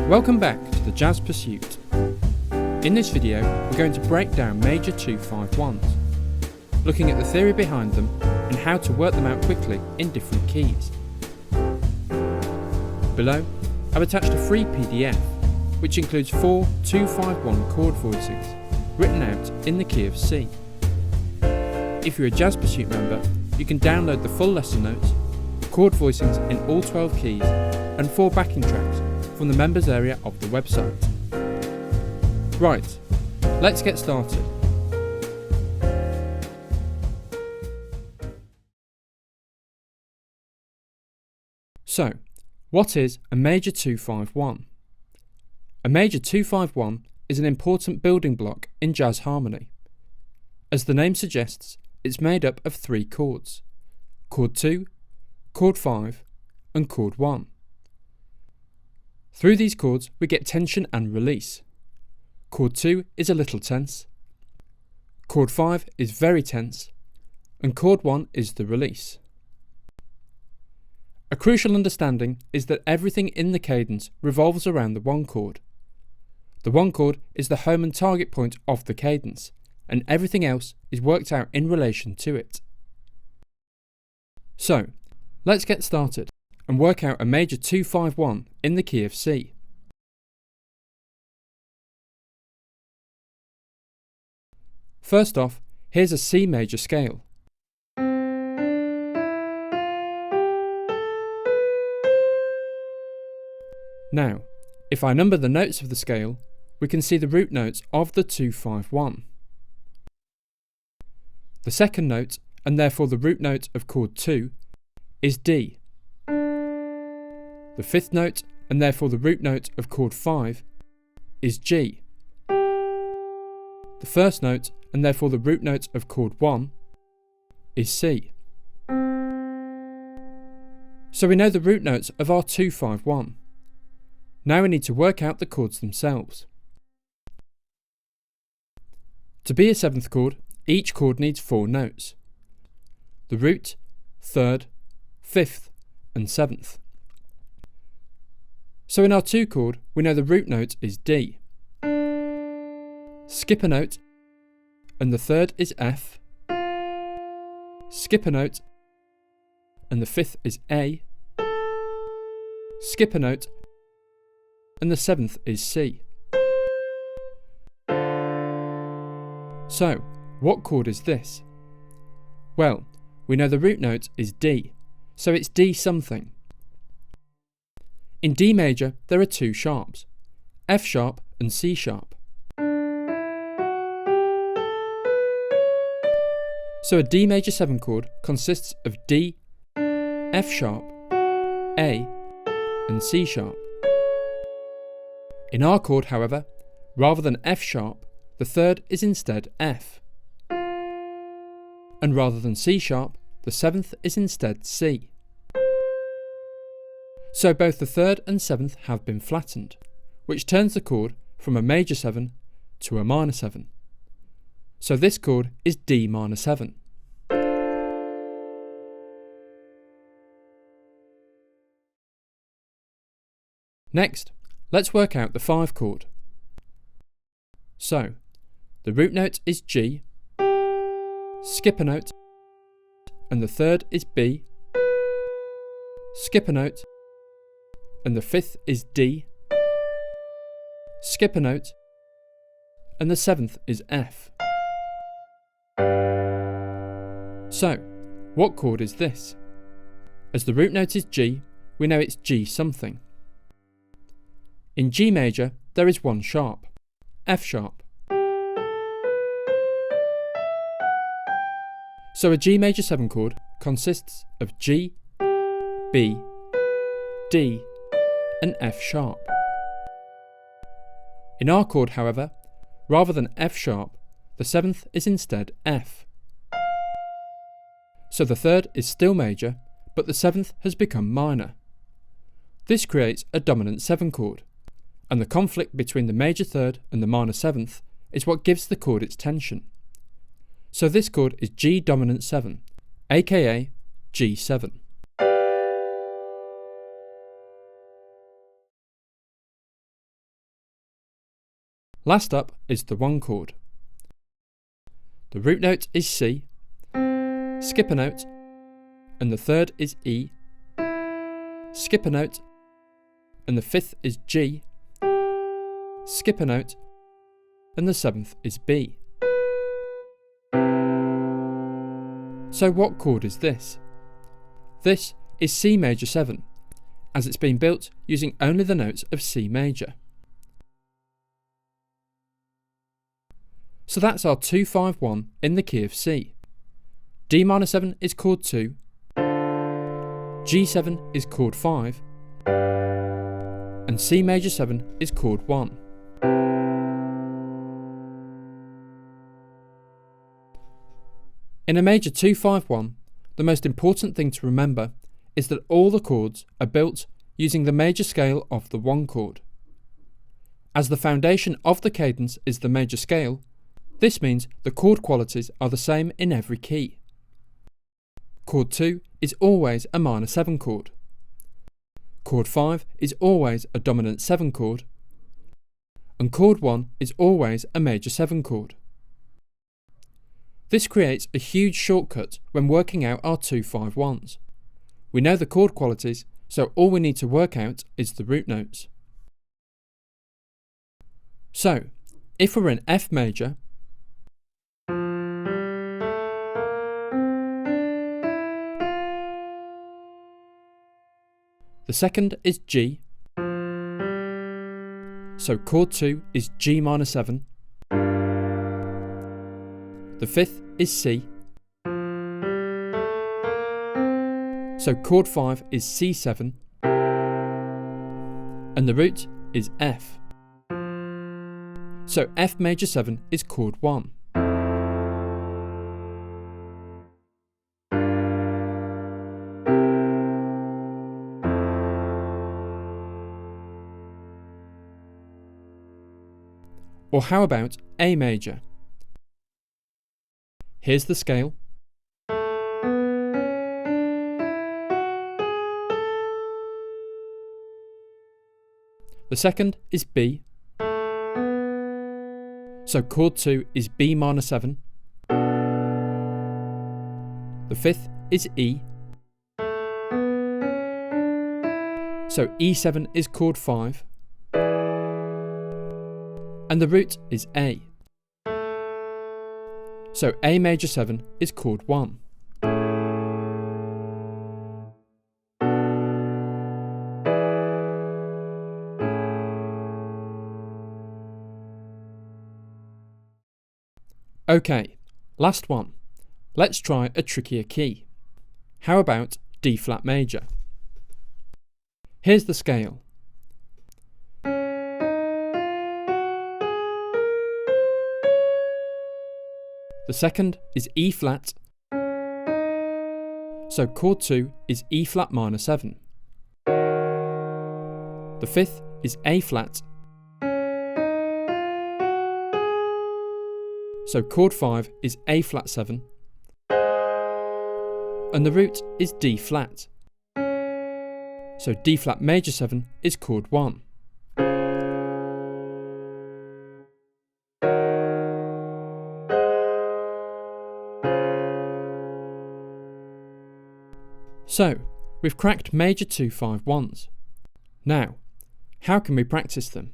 Welcome back to the Jazz Pursuit. In this video, we're going to break down major 2-5-1s, looking at the theory behind them and how to work them out quickly in different keys. Below, I've attached a free PDF, which includes 4 2-5-1 chord voicings, written out in the key of C. If you're a Jazz Pursuit member, you can download the full lesson notes, chord voicings in all 12 keys, and 4 backing tracks from the members area of the website. Right, let's get started. So, what is a major 2-5-1? A major 2-5-1 is an important building block in jazz harmony. As the name suggests, it's made up of 3 chords: chord 2, chord 5, and chord 1. Through these chords we get tension and release. Chord 2 is a little tense, chord 5 is very tense, and chord 1 is the release. A crucial understanding is that everything in the cadence revolves around the 1 chord. The 1 chord is the home and target point of the cadence, and everything else is worked out in relation to it. So, let's get started and work out a major 2-5-1 in the key of C. First off, here's a C major scale. Now, if I number the notes of the scale, we can see the root notes of the 2-5-1. The second note, and therefore the root note of chord 2, is D. The fifth note, and therefore the root note of chord 5, is G. The first note, and therefore the root note of chord 1, is C. So we know the root notes of our 2-5-1. Now we need to work out the chords themselves. To be a 7th chord, each chord needs 4 notes: the root, 3rd, 5th, and 7th. So in our 2 chord, we know the root note is D. Skip a note, and the 3rd is F. Skip a note, and the 5th is A. Skip a note, and the 7th is C. So, what chord is this? Well, we know the root note is D, so it's D something. In D major, there are 2 sharps, F sharp and C sharp. So a D major 7 chord consists of D, F sharp, A, and C sharp. In our chord, however, rather than F sharp, the 3rd is instead F. And rather than C sharp, the 7th is instead C. So both the 3rd and 7th have been flattened, which turns the chord from a major 7 to a minor 7. So this chord is D minor 7. Next, let's work out the 5 chord. So, the root note is G, skip a note, and the 3rd is B, skip a note, and the 5th is D, skip a note, and the 7th is F. So, what chord is this? As the root note is G, we know it's G something. In G major, there is 1 sharp, F sharp. So a G major 7 chord consists of G, B, D, and F sharp. In our chord, however, rather than F sharp, the 7th is instead F. So the 3rd is still major, but the 7th has become minor. This creates a dominant 7 chord, and the conflict between the major 3rd and the minor 7th is what gives the chord its tension. So this chord is G dominant 7, aka G7. Last up is the 1 chord. The root note is C, skip a note, and the 3rd is E, skip a note, and the 5th is G, skip a note, and the 7th is B. So what chord is this? This is C major 7, as it's been built using only the notes of C major. So that's our 2-5-1 in the key of C. D minor 7 is chord 2, G7 is chord 5, and C major 7 is chord 1. In a major 2-5-1, the most important thing to remember is that all the chords are built using the major scale of the 1 chord. As the foundation of the cadence is the major scale, this means the chord qualities are the same in every key. Chord 2 is always a minor 7 chord. Chord 5 is always a dominant 7 chord, and chord 1 is always a major 7 chord. This creates a huge shortcut when working out our 2-5-1s. We know the chord qualities, so all we need to work out is the root notes. So, if we're in F major, the 2nd is G, so chord 2 is G minor 7, the 5th is C, so chord 5 is C7, and the root is F, so F major 7 is chord 1. Or how about A major? Here's the scale. The 2nd is B, so chord 2 is B minor 7. The 5th is E, so E7 is chord 5. And the root is A, so A major 7 is chord 1. Okay, last one. Let's try a trickier key. How about D flat major? Here's the scale. The 2nd is E flat, so chord 2 is E flat minor 7. The 5th is A flat, so chord 5 is A flat 7. And the root is D flat, so D flat major 7 is chord 1. So, we've cracked major 2-5-1s. Now, how can we practice them?